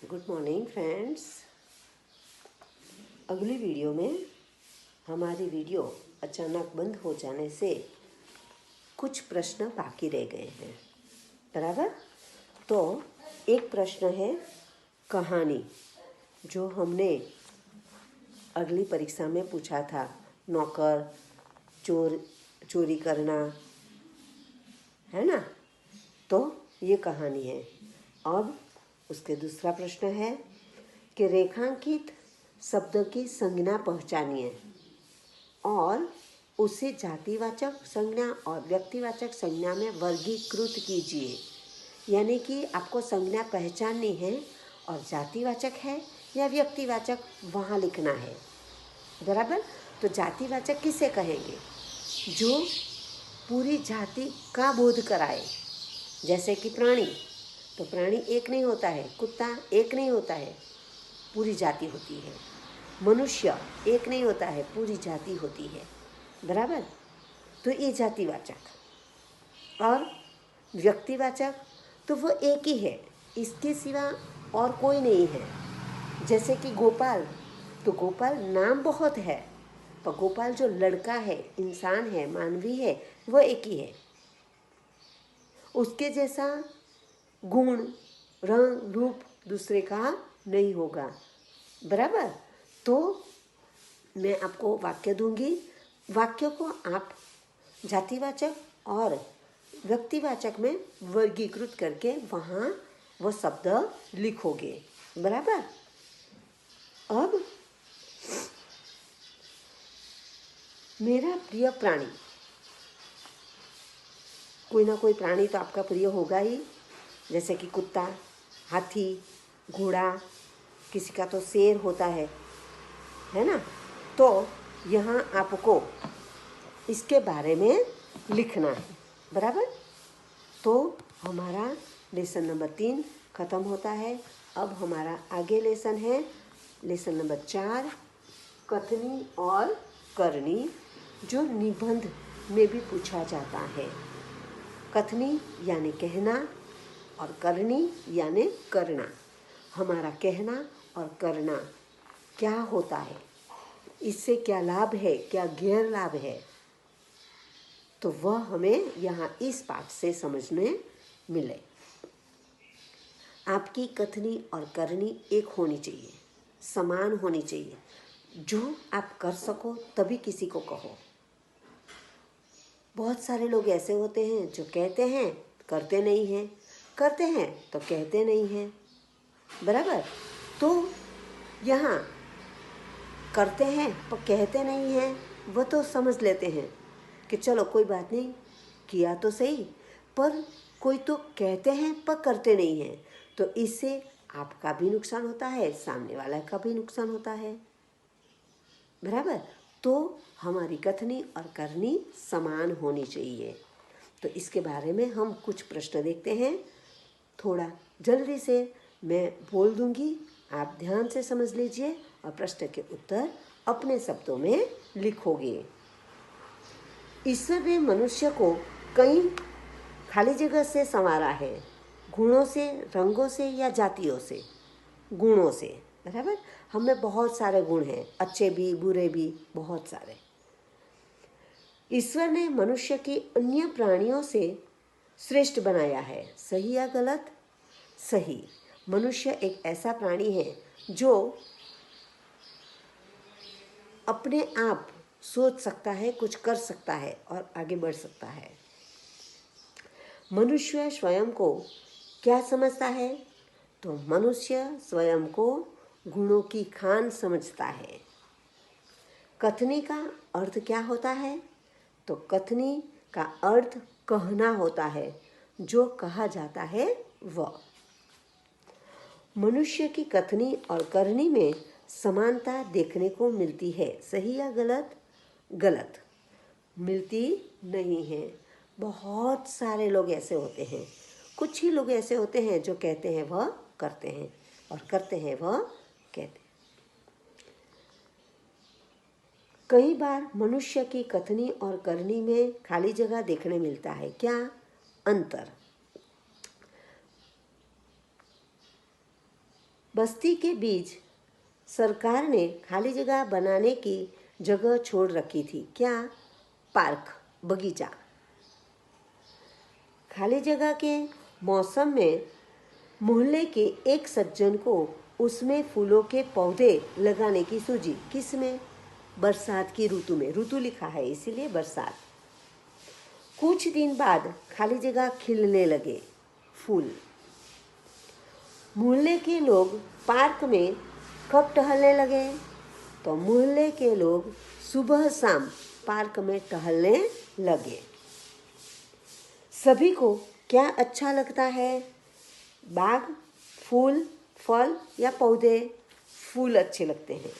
Good morning friends. अगली video में हमारी वीडियो अचानक बंद हो जाने से कुछ प्रश्न बाकी रह गए हैं, बराबर। तो एक प्रश्न है कहानी, जो हमने अगली परीक्षा में पूछा था। नौकर चोरी करना है ना, तो ये कहानी है। अब उसके दूसरा प्रश्न है कि रेखांकित शब्द की संज्ञा पहचानिए और उसे जातिवाचक संज्ञा और व्यक्तिवाचक संज्ञा में वर्गीकृत कीजिए। यानी कि आपको संज्ञा पहचाननी है और जातिवाचक है या व्यक्तिवाचक वहाँ लिखना है, बराबर। तो जातिवाचक किसे कहेंगे? जो पूरी जाति का बोध कराए। जैसे कि प्राणी, तो प्राणी एक नहीं होता है, कुत्ता एक नहीं होता है, पूरी जाति होती है। मनुष्य एक नहीं होता है, पूरी जाति होती है, बराबर। तो ये जातिवाचक। और व्यक्तिवाचक तो वो एक ही है, इसके सिवा और कोई नहीं है। जैसे कि गोपाल, तो गोपाल नाम बहुत है, पर गोपाल जो लड़का है, इंसान है, मानवी है, वो एक ही है। उसके जैसा गुण, रंग, रूप दूसरे का नहीं होगा, बराबर। तो मैं आपको वाक्य दूंगी, वाक्य को आप जातिवाचक और व्यक्तिवाचक में वर्गीकृत करके वहाँ वो शब्द लिखोगे, बराबर। अब मेरा प्रिय प्राणी, कोई ना कोई प्राणी तो आपका प्रिय होगा ही। जैसे कि कुत्ता, हाथी, घोड़ा, किसी का तो शेर होता है ना। तो यहाँ आपको इसके बारे में लिखना है, बराबर। तो हमारा लेसन नंबर 3 ख़त्म होता है। अब हमारा आगे लेसन है लेसन नंबर 4, कथनी और करनी, जो निबंध में भी पूछा जाता है। कथनी यानी कहना और करनी यानी करना। हमारा कहना और करना क्या होता है, इससे क्या लाभ है, क्या गैर लाभ है, तो वह हमें यहाँ इस पाठ से समझने मिले। आपकी कथनी और करनी एक होनी चाहिए, समान होनी चाहिए। जो आप कर सको तभी किसी को कहो। बहुत सारे लोग ऐसे होते हैं जो कहते हैं करते नहीं हैं, करते हैं तो कहते नहीं हैं, बराबर। तो यहाँ करते हैं पर कहते नहीं हैं, वह तो समझ लेते हैं कि चलो कोई बात नहीं, किया तो सही, पर कोई तो कहते हैं पर करते नहीं हैं, तो इससे आपका भी नुकसान होता है, सामने वाला का भी नुकसान होता है, बराबर। तो हमारी कथनी और करनी समान होनी चाहिए। तो इसके बारे में हम कुछ प्रश्न देखते हैं। थोड़ा जल्दी से मैं बोल दूंगी, आप ध्यान से समझ लीजिए और प्रश्न के उत्तर अपने शब्दों में लिखोगे। ईश्वर ने मनुष्य को कई खाली जगह से संवारा है, गुणों से, रंगों से या जातियों से? गुणों से, बराबर। हमें बहुत सारे गुण हैं, अच्छे भी बुरे भी, बहुत सारे। ईश्वर ने मनुष्य की अन्य प्राणियों से श्रेष्ठ बनाया है, सही या गलत? सही। मनुष्य एक ऐसा प्राणी है जो अपने आप सोच सकता है, कुछ कर सकता है और आगे बढ़ सकता है। मनुष्य स्वयं को क्या समझता है? तो मनुष्य स्वयं को गुणों की खान समझता है। कथनी का अर्थ क्या होता है? तो कथनी का अर्थ कहना होता है, जो कहा जाता है वह। मनुष्य की कथनी और करनी में समानता देखने को मिलती है, सही या गलत? गलत, मिलती नहीं है। बहुत सारे लोग ऐसे होते हैं, कुछ ही लोग ऐसे होते हैं जो कहते हैं वह करते हैं और करते हैं वह कहते हैं। कई बार मनुष्य की कथनी और करनी में खाली जगह देखने मिलता है, क्या अंतर? बस्ती के बीच सरकार ने खाली जगह बनाने की जगह छोड़ रखी थी। क्या? पार्क, बगीचा। खाली जगह के मौसम में मोहल्ले के एक सज्जन को उसमें फूलों के पौधे लगाने की सूझी। किसमें? बरसात की ऋतु में। ऋतु लिखा है इसीलिए बरसात। कुछ दिन बाद खाली जगह खिलने लगे फूल। मोहल्ले के लोग पार्क में कब टहलने लगे? तो मोहल्ले के लोग सुबह शाम पार्क में टहलने लगे। सभी को क्या अच्छा लगता है? बाग, फूल, फल या पौधे? फूल अच्छे लगते हैं।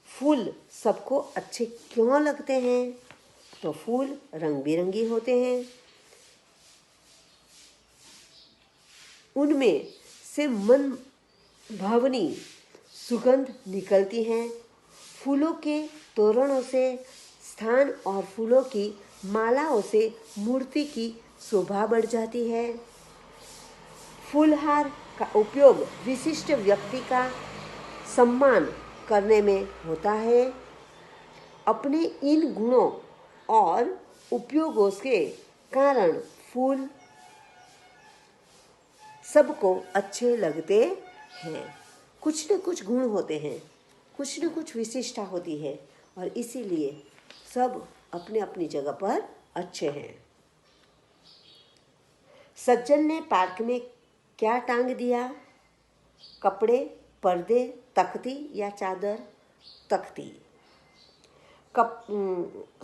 फूल सबको अच्छे क्यों लगते हैं? तो फूल रंग बिरंगी होते हैं, उनमें से मन भावनी सुगंध निकलती है। फूलों के तोरणों से स्थान और फूलों की मालाओं से मूर्ति की शोभा बढ़ जाती है। फूलहार का उपयोग विशिष्ट व्यक्ति का सम्मान करने में होता है। अपने इन गुणों और उपयोगों के कारण फूल सबको अच्छे लगते हैं। कुछ न कुछ गुण होते हैं, कुछ न कुछ विशिष्टता होती है और इसीलिए सब अपने अपनी जगह पर अच्छे हैं। सज्जन ने पार्क में क्या टांग दिया? कपड़े, पर्दे, तख्ती या चादर? तख्ती।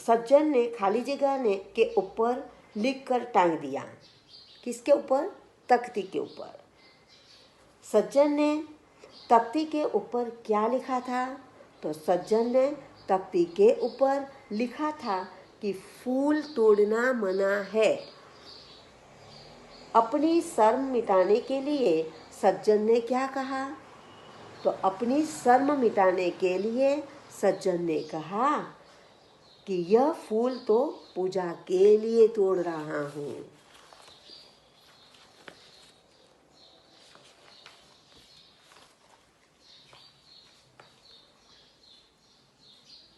सज्जन ने खाली जगह के ऊपर लिखकर टांग दिया। किसके ऊपर? तख्ती के ऊपर। सज्जन ने तख्ती के ऊपर क्या लिखा था? तो सज्जन ने तख्ती के ऊपर लिखा था कि फूल तोड़ना मना है। अपनी शर्म मिटाने के लिए सज्जन ने क्या कहा? तो अपनी शर्म मिटाने के लिए सज्जन ने कहा कि यह फूल तो पूजा के लिए तोड़ रहा हूँ।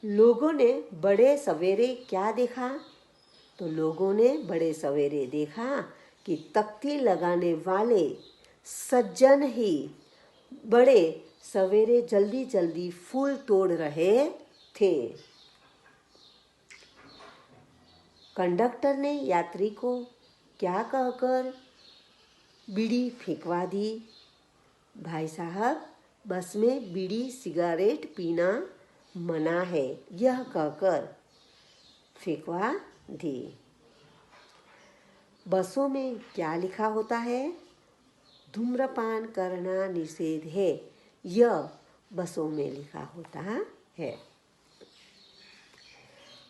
लोगों ने बड़े सवेरे क्या देखा? तो लोगों ने बड़े सवेरे देखा कि तख्ती लगाने वाले सज्जन ही बड़े सवेरे जल्दी जल्दी फूल तोड़ रहे थे। कंडक्टर ने यात्री को क्या कहकर बीड़ी फेंकवा दी? भाई साहब, बस में बीड़ी सिगरेट पीना मना है, यह कहकर फेंकवा दी। बसों में क्या लिखा होता है? धूम्रपान करना निषेध है, यह बसों में लिखा होता है।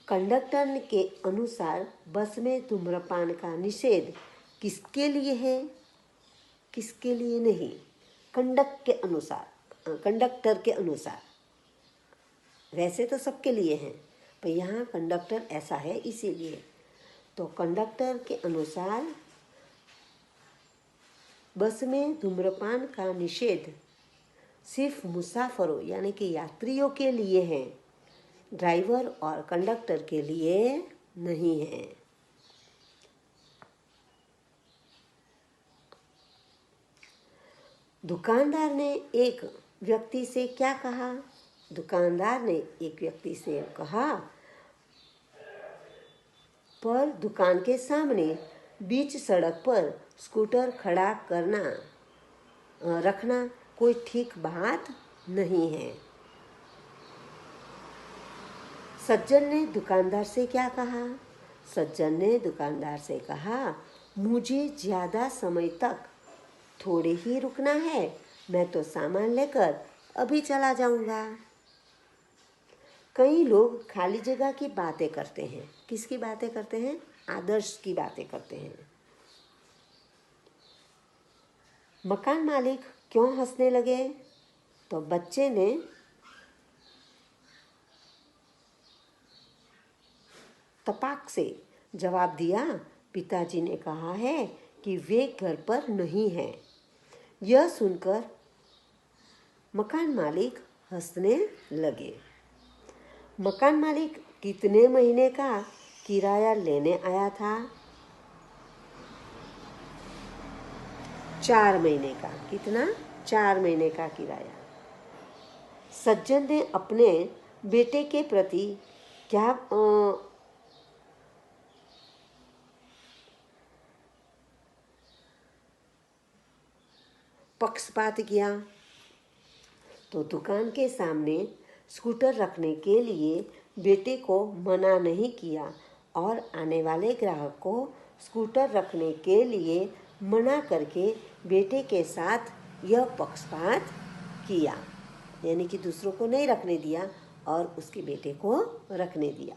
कंडक्टर के अनुसार बस में धूम्रपान का निषेध किसके लिए है, किसके लिए नहीं? कंडक्टर के अनुसार। वैसे तो सबके लिए हैं, पर यहाँ कंडक्टर ऐसा है इसीलिए। तो कंडक्टर के अनुसार बस में धूम्रपान का निषेध सिर्फ मुसाफिरों यानी कि यात्रियों के लिए है, ड्राइवर और कंडक्टर के लिए नहीं है। दुकानदार ने एक व्यक्ति से क्या कहा? दुकानदार ने एक व्यक्ति से कहा, पर दुकान के सामने बीच सड़क पर स्कूटर खड़ा रखना कोई ठीक बात नहीं है। सज्जन ने दुकानदार से क्या कहा? सज्जन ने दुकानदार से कहा, मुझे ज़्यादा समय तक थोड़े ही रुकना है, मैं तो सामान लेकर अभी चला जाऊंगा। कई लोग खाली जगह की बातें करते हैं। किसकी बातें करते हैं? आदर्श की बातें करते हैं। मकान मालिक क्यों हंसने लगे? तो बच्चे ने तपाक से जवाब दिया, पिताजी ने कहा है कि वे घर पर नहीं हैं। यह सुनकर मकान मालिक हंसने लगे। मकान मालिक कितने महीने का किराया लेने आया था? 4 महीने का। कितना? 4 महीने का किराया। सज्जन ने अपने बेटे के प्रति क्या पक्षपात किया? तो दुकान के सामने स्कूटर रखने के लिए बेटे को मना नहीं किया और आने वाले ग्राहक को स्कूटर रखने के लिए मना करके बेटे के साथ यह पक्षपात किया, यानी कि दूसरों को नहीं रखने दिया और उसके बेटे को रखने दिया।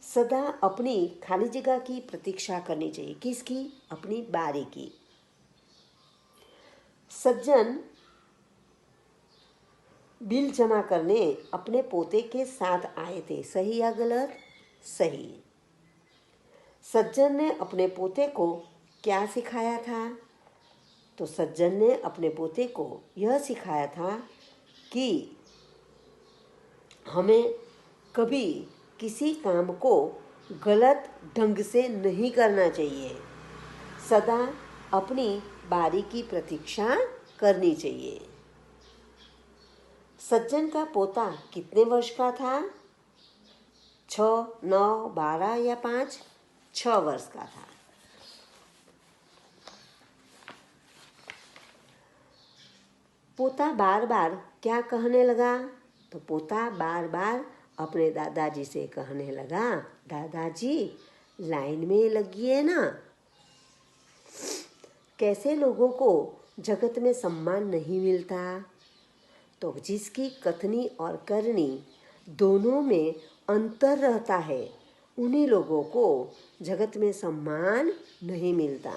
सदा अपनी खाली जगह की प्रतीक्षा करनी चाहिए। किसकी? अपनी बारी की। सज्जन बिल जमा करने अपने पोते के साथ आए थे। सही या गलत? सही। सज्जन ने अपने पोते को क्या सिखाया था? तो सज्जन ने अपने पोते को यह सिखाया था कि हमें कभी किसी काम को गलत ढंग से नहीं करना चाहिए। सदा अपनी बारी की प्रतीक्षा करनी चाहिए। सज्जन का पोता कितने वर्ष का था? 6, 9, 12 या 5? 6 वर्ष का था। पोता बार बार क्या कहने लगा? तो पोता बार बार अपने दादाजी से कहने लगा, दादाजी लाइन में लगिए ना। कैसे लोगों को जगत में सम्मान नहीं मिलता? तो जिसकी कथनी और करनी दोनों में अंतर रहता है, उन्हीं लोगों को जगत में सम्मान नहीं मिलता।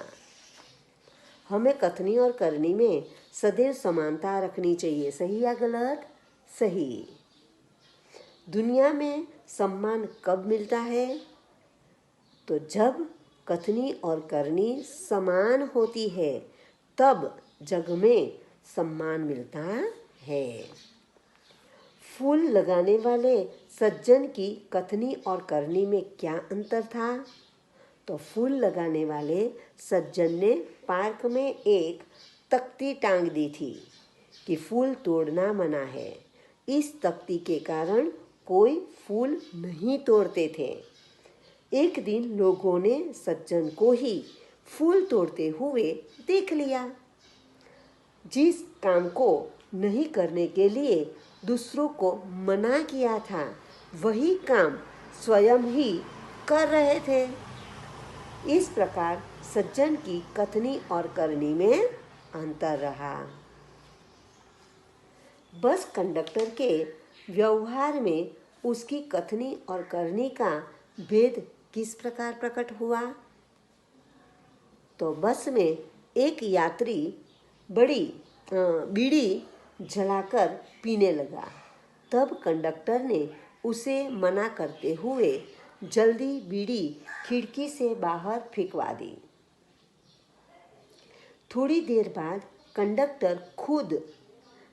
हमें कथनी और करनी में सदैव समानता रखनी चाहिए। सही या गलत? सही। दुनिया में सम्मान कब मिलता है? तो जब कथनी और करनी समान होती है, तब जग में सम्मान मिलता है। फूल लगाने वाले सज्जन की कथनी और करनी में क्या अंतर था? तो फूल लगाने वाले सज्जन ने पार्क में एक तख्ती टांग दी थी कि फूल तोड़ना मना है। इस तख्ती के कारण कोई फूल नहीं तोड़ते थे। एक दिन लोगों ने सज्जन को ही फूल तोड़ते हुए देख लिया। जिस काम को नहीं करने के लिए दूसरों को मना किया था, वही काम स्वयं ही कर रहे थे। इस प्रकार सज्जन की कथनी और करनी में अंतर रहा। बस कंडक्टर के व्यवहार में उसकी कथनी और करनी का भेद किस प्रकार प्रकट हुआ? तो बस में एक यात्री बीड़ी जलाकर पीने लगा। तब कंडक्टर ने उसे मना करते हुए जल्दी बीड़ी खिड़की से बाहर फेंकवा दी। थोड़ी देर बाद कंडक्टर खुद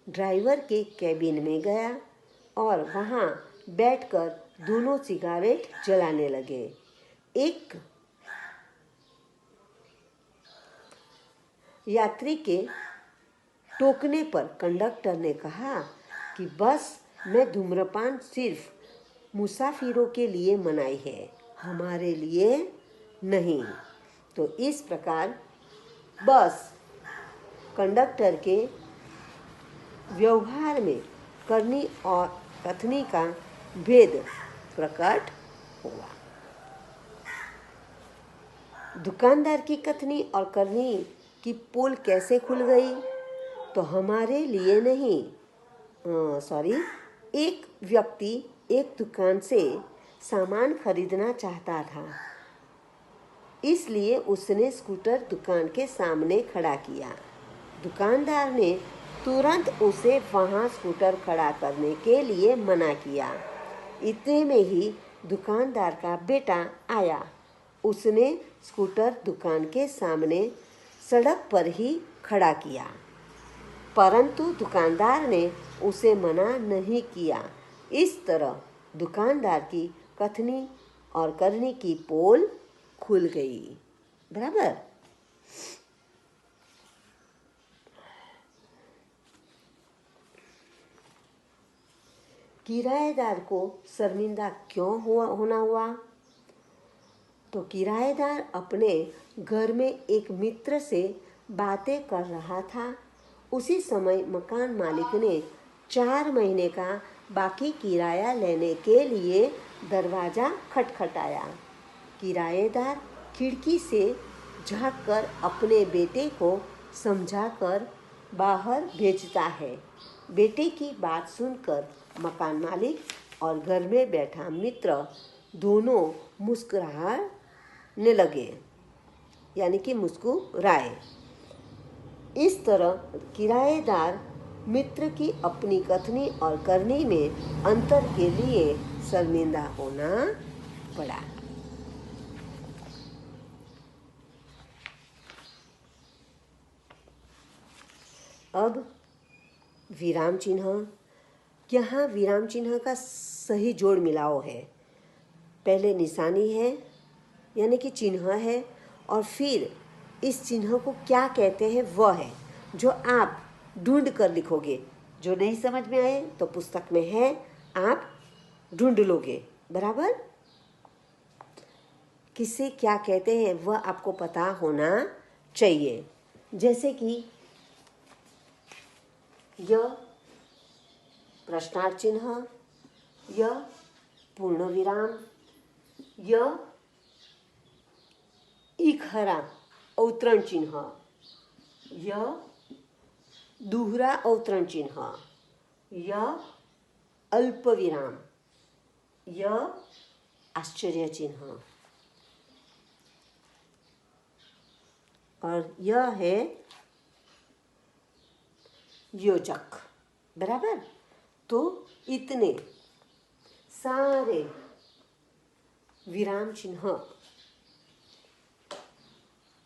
ड्राइवर के कैबिन में गया और वहां बैठकर दोनों सिगारेट जलाने लगे। एक यात्री के टोकने पर कंडक्टर ने कहा कि बस में धूम्रपान सिर्फ मुसाफिरों के लिए मनाही है, हमारे लिए नहीं। तो इस प्रकार बस कंडक्टर के व्यवहार में करनी और कथनी का भेद प्रकट हुआ। दुकानदार की कथनी और करनी की पोल कैसे खुल गई? तो हमारे लिए नहीं, एक व्यक्ति एक दुकान से सामान खरीदना चाहता था, इसलिए उसने स्कूटर दुकान के सामने खड़ा किया। दुकानदार ने तुरंत उसे वहां स्कूटर खड़ा करने के लिए मना किया। इतने में ही दुकानदार का बेटा आया। उसने स्कूटर दुकान के सामने सड़क पर ही खड़ा किया। परंतु दुकानदार ने उसे मना नहीं किया। इस तरह दुकानदार की कथनी और करनी की पोल खुल गई। बराबर। किराएदार को शर्मिंदा क्यों होना हुआ? तो किराएदार अपने घर में एक मित्र से बातें कर रहा था। उसी समय मकान मालिक ने 4 महीने का बाकी किराया लेने के लिए दरवाज़ा खटखटाया। किराएदार खिड़की से झांककर अपने बेटे को समझाकर बाहर भेजता है। बेटे की बात सुनकर मकान मालिक और घर में बैठा मित्र दोनों मुस्कुराने लगे, यानी कि मुस्कुराए। इस तरह किराएदार मित्र की अपनी कथनी और करनी में अंतर के लिए शर्मिंदा होना पड़ा। अब विराम चिन्ह। यहाँ विराम चिन्ह का सही जोड़ मिलाओ है। पहले निशानी है, यानी कि चिन्ह है, और फिर इस चिन्ह को क्या कहते हैं वह है जो आप ढूंढ कर लिखोगे। जो नहीं समझ में आए तो पुस्तक में है, आप ढूंढ लोगे। बराबर। किसे क्या कहते हैं वह आपको पता होना चाहिए। जैसे कि यह प्रश्नार्थ चिन्ह, यह पूर्ण विराम, यह इकहरा अवतरण चिन्ह, यह दोहरा अवतरण चिन्ह, यह अल्प विराम, यह आश्चर्य चिन्ह, और यह है योजक। बराबर। तो इतने सारे विराम चिन्ह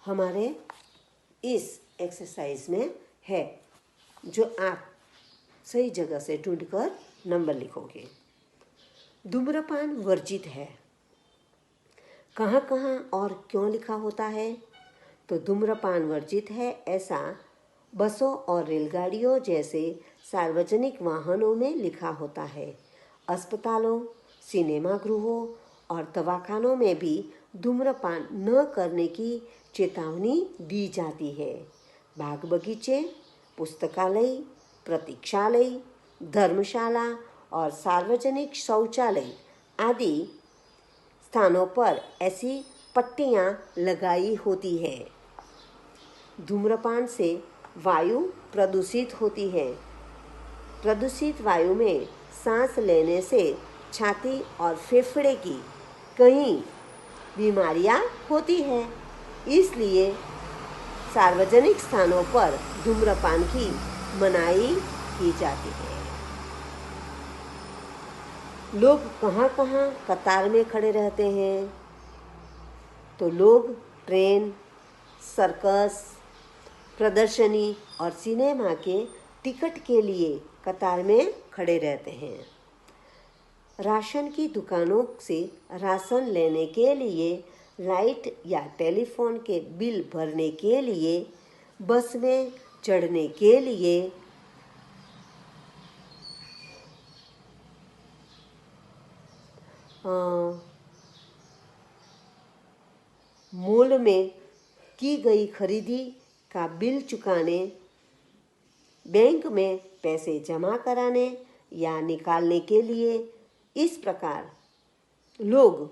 हमारे इस एक्सरसाइज में है, जो आप सही जगह से ढूंढकर नंबर लिखोगे। धूम्रपान वर्जित है। कहाँ कहाँ और क्यों लिखा होता है? तो धूम्रपान वर्जित है ऐसा बसों और रेलगाड़ियों जैसे सार्वजनिक वाहनों में लिखा होता है। अस्पतालों, सिनेमा गृहों और दवाखानों में भी धूम्रपान न करने की चेतावनी दी जाती है। बाग बगीचे, पुस्तकालय, प्रतीक्षालय, धर्मशाला और सार्वजनिक शौचालय आदि स्थानों पर ऐसी पट्टियां लगाई होती है। धूम्रपान से वायु प्रदूषित होती है। प्रदूषित वायु में सांस लेने से छाती और फेफड़े की कई बीमारियां होती हैं। इसलिए सार्वजनिक स्थानों पर धूम्रपान की मनाही की जाती है। लोग कहाँ कहाँ कतार में खड़े रहते हैं? तो लोग ट्रेन, सर्कस, प्रदर्शनी और सिनेमा के टिकट के लिए कतार में खड़े रहते हैं। राशन की दुकानों से राशन लेने के लिए, लाइट या टेलीफोन के बिल भरने के लिए, बस में चढ़ने के लिए, मॉल में की गई खरीदी का बिल चुकाने, बैंक में पैसे जमा कराने या निकालने के लिए, इस प्रकार लोग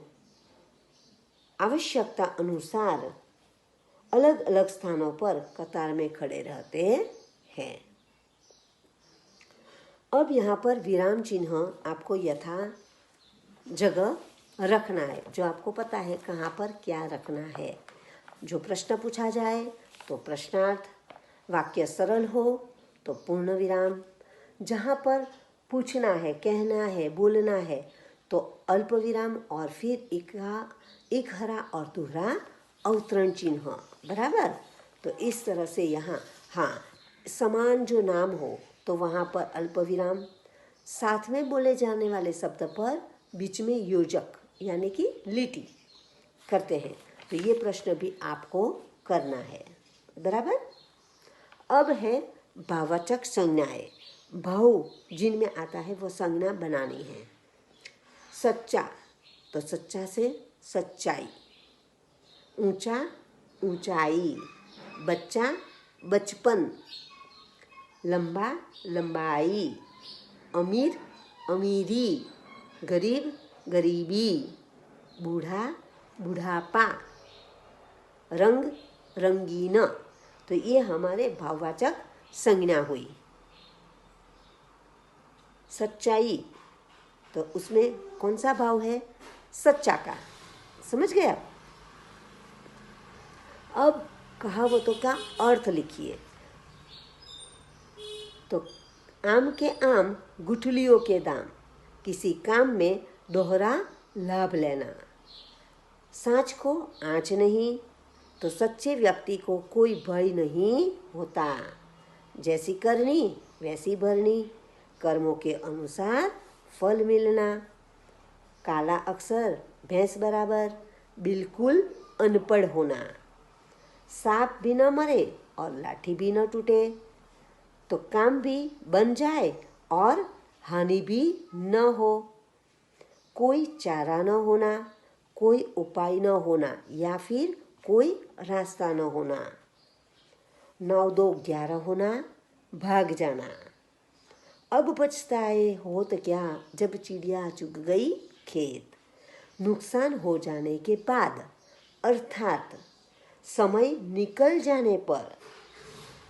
आवश्यकता अनुसार अलग अलग स्थानों पर कतार में खड़े रहते हैं। अब यहाँ पर विराम चिन्ह आपको यथा जगह रखना है, जो आपको पता है कहाँ पर क्या रखना है। जो प्रश्न पूछा जाए तो प्रश्नार्थ, वाक्य सरल हो तो पूर्ण विराम, जहाँ पर पूछना है, कहना है, बोलना है तो अल्प विराम, और फिर इकहरा और दोहरा अवतरण चिन्ह। बराबर। तो इस तरह से यहाँ समान जो नाम हो तो वहाँ पर अल्प विराम, साथ में बोले जाने वाले शब्द पर बीच में योजक यानी कि लिटी करते हैं। तो ये प्रश्न भी आपको करना है, बराबर। अब है भाववाचक संज्ञाएं, भाव जिनमें आता है वो संज्ञा बनानी है। सच्चा तो सच्चा से सच्चाई, ऊंचा ऊंचाई, बच्चा बचपन, लंबा लंबाई, अमीर अमीरी, गरीब गरीबी, बूढ़ा बुढ़ापा, रंग रंगीन। तो ये हमारे भाववाचक संज्ञा हुई। सच्चाई तो उसमें कौन सा भाव है? सच्चा का, समझ गए आप। अब कहावतों का अर्थ लिखिए। तो आम के आम गुठलियों के दाम, किसी काम में दोहरा लाभ लेना। सांच को आँच नहीं, तो सच्चे व्यक्ति को कोई भय नहीं होता। जैसी करनी वैसी भरनी, कर्मों के अनुसार फल मिलना। काला अक्षर भैंस बराबर, बिल्कुल अनपढ़ होना। सांप भी न मरे और लाठी भी न टूटे, तो काम भी बन जाए और हानि भी न हो। कोई चारा न होना, कोई उपाय न होना, या फिर कोई रास्ता न होना। 9 2 11 होना, भाग जाना। अब पछताए होत क्या, जब चिड़िया चुग गई खेत। नुकसान हो जाने के बाद अर्थात समय निकल जाने पर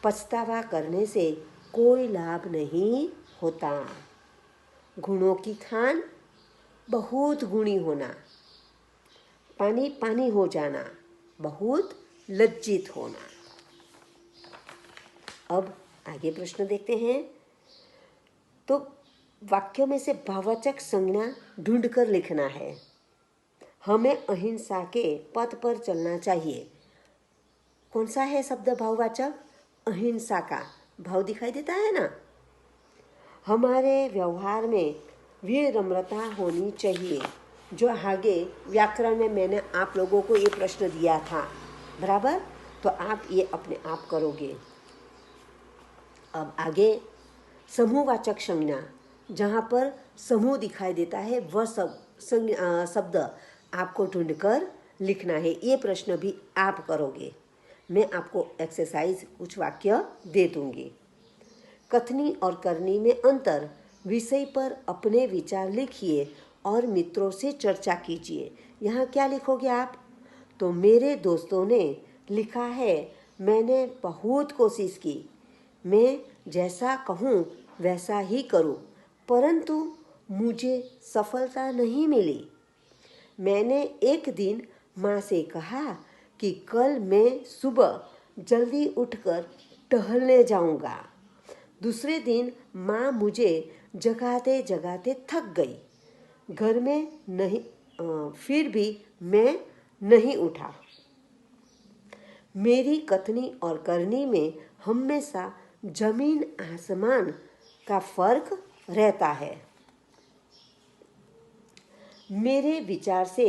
पछतावा करने से कोई लाभ नहीं होता। गुणों की खान बहुत गुणी होना, पानी पानी हो जाना, बहुत लज्जित होना। अब आगे प्रश्न देखते हैं। तो वाक्यों में से भाववाचक संज्ञा ढूंढकर लिखना है। हमें अहिंसा के पथ पर चलना चाहिए। कौन सा है शब्द भाववाचक? अहिंसा का भाव दिखाई देता है ना। हमारे व्यवहार में विनम्रता होनी चाहिए। जो आगे व्याकरण में मैंने आप लोगों को ये प्रश्न दिया था, बराबर, तो आप ये अपने आप करोगे। अब आगे समूहवाचक संज्ञा, जहाँ पर समूह दिखाई देता है वह सब शब्द आपको ढूंढकर लिखना है। ये प्रश्न भी आप करोगे। मैं आपको एक्सरसाइज कुछ वाक्य दे दूंगी। कथनी और करनी में अंतर, विषय पर अपने विचार लिखिए और मित्रों से चर्चा कीजिए। यहाँ क्या लिखोगे आप? तो मेरे दोस्तों ने लिखा है, मैंने बहुत कोशिश की, मैं जैसा कहूँ वैसा ही करूँ, परंतु मुझे सफलता नहीं मिली। मैंने एक दिन माँ से कहा कि कल मैं सुबह जल्दी उठकर टहलने जाऊँगा। दूसरे दिन माँ मुझे जगाते जगाते थक गई। घर में नहीं फिर भी मैं नहीं उठा। मेरी कथनी और करनी में हमेशा जमीन आसमान का फर्क रहता है। मेरे विचार से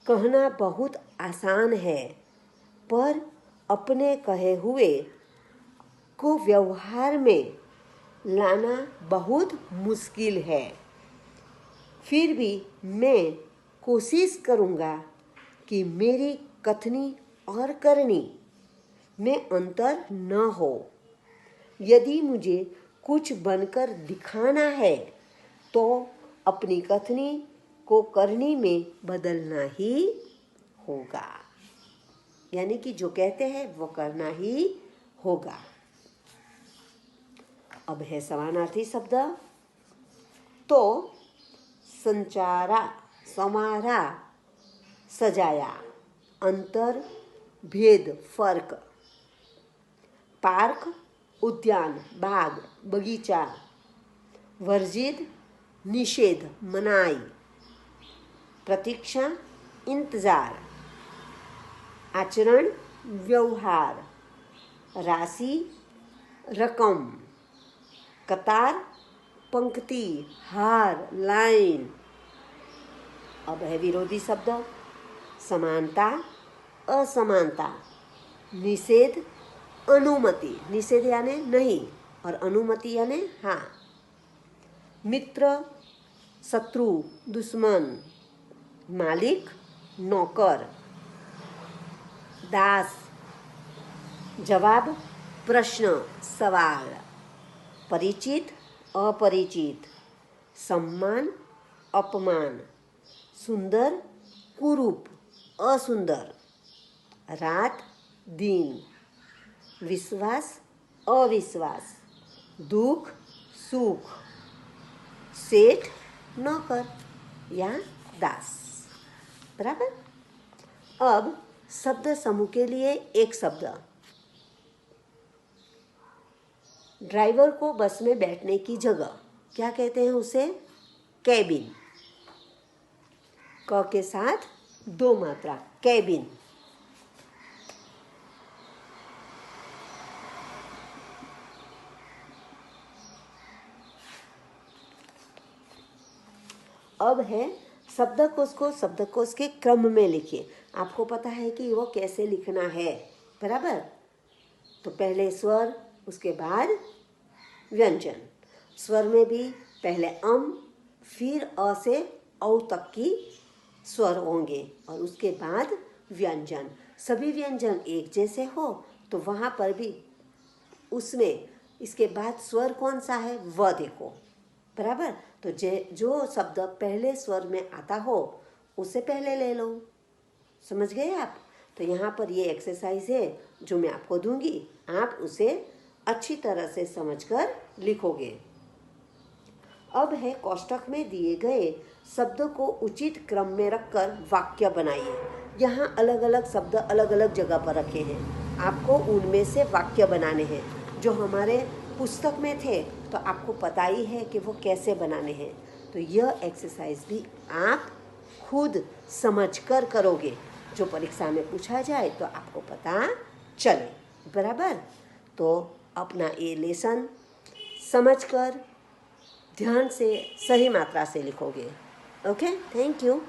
कहना बहुत आसान है, पर अपने कहे हुए को व्यवहार में लाना बहुत मुश्किल है। फिर भी मैं कोशिश करूँगा कि मेरी कथनी और करनी में अंतर न हो। यदि मुझे कुछ बनकर दिखाना है तो अपनी कथनी को करनी में बदलना ही होगा। यानी कि जो कहते हैं वो करना ही होगा। अब है समानार्थी शब्द। तो संचारा, समारा, सजाया, अंतर, भेद, फर्क। पार्क, उद्यान, बाग, बगीचा। वर्जित, निषेध, मनाई। प्रतीक्षा, इंतजार। आचरण, व्यवहार। राशि, रकम, कतार, पंक्ति, हार, लाइन। अब है विरोधी शब्द, समानता, असमानता, निषेध, अनुमति। निषेध यानी नहीं और अनुमति यानी हाँ। मित्र, शत्रु, दुश्मन, मालिक, नौकर, दास, जवाब, प्रश्न, सवाल, परिचित, अपरिचित, सम्मान, अपमान, सुंदर, कुरूप, असुंदर, रात, दिन, विश्वास, अविश्वास, दुख, सुख, सेठ, नौकर या दास। बराबर। अब शब्द समूह के लिए एक शब्द। ड्राइवर को बस में बैठने की जगह क्या कहते हैं उसे? कैबिन। क के साथ दो मात्रा, कैबिन। अब है शब्दकोश को शब्दकोश के क्रम में लिखिए। आपको पता है कि वो कैसे लिखना है, बराबर। तो पहले स्वर, उसके बाद व्यंजन। स्वर में भी पहले अम, फिर अ से औ तक की स्वर होंगे और उसके बाद व्यंजन। सभी व्यंजन एक जैसे हो तो वहाँ पर भी उसमें इसके बाद स्वर कौन सा है वह देखो, बराबर। तो जो शब्द पहले स्वर में आता हो उसे पहले ले लो। समझ गए आप? तो यहाँ पर ये एक्सरसाइज है जो मैं आपको दूंगी, आप उसे अच्छी तरह से समझकर लिखोगे। अब है कोष्ठक में दिए गए शब्दों को उचित क्रम में रखकर वाक्य बनाइए। यहाँ अलग अलग शब्द अलग अलग जगह पर रखे हैं, आपको उनमें से वाक्य बनाने हैं। जो हमारे पुस्तक में थे तो आपको पता ही है कि वो कैसे बनाने हैं। तो यह एक्सरसाइज भी आप खुद समझकर करोगे, जो परीक्षा में पूछा जाए तो आपको पता चले, बराबर। तो अपना ये लेसन समझकर ध्यान से सही मात्रा से लिखोगे। Okay, thank you.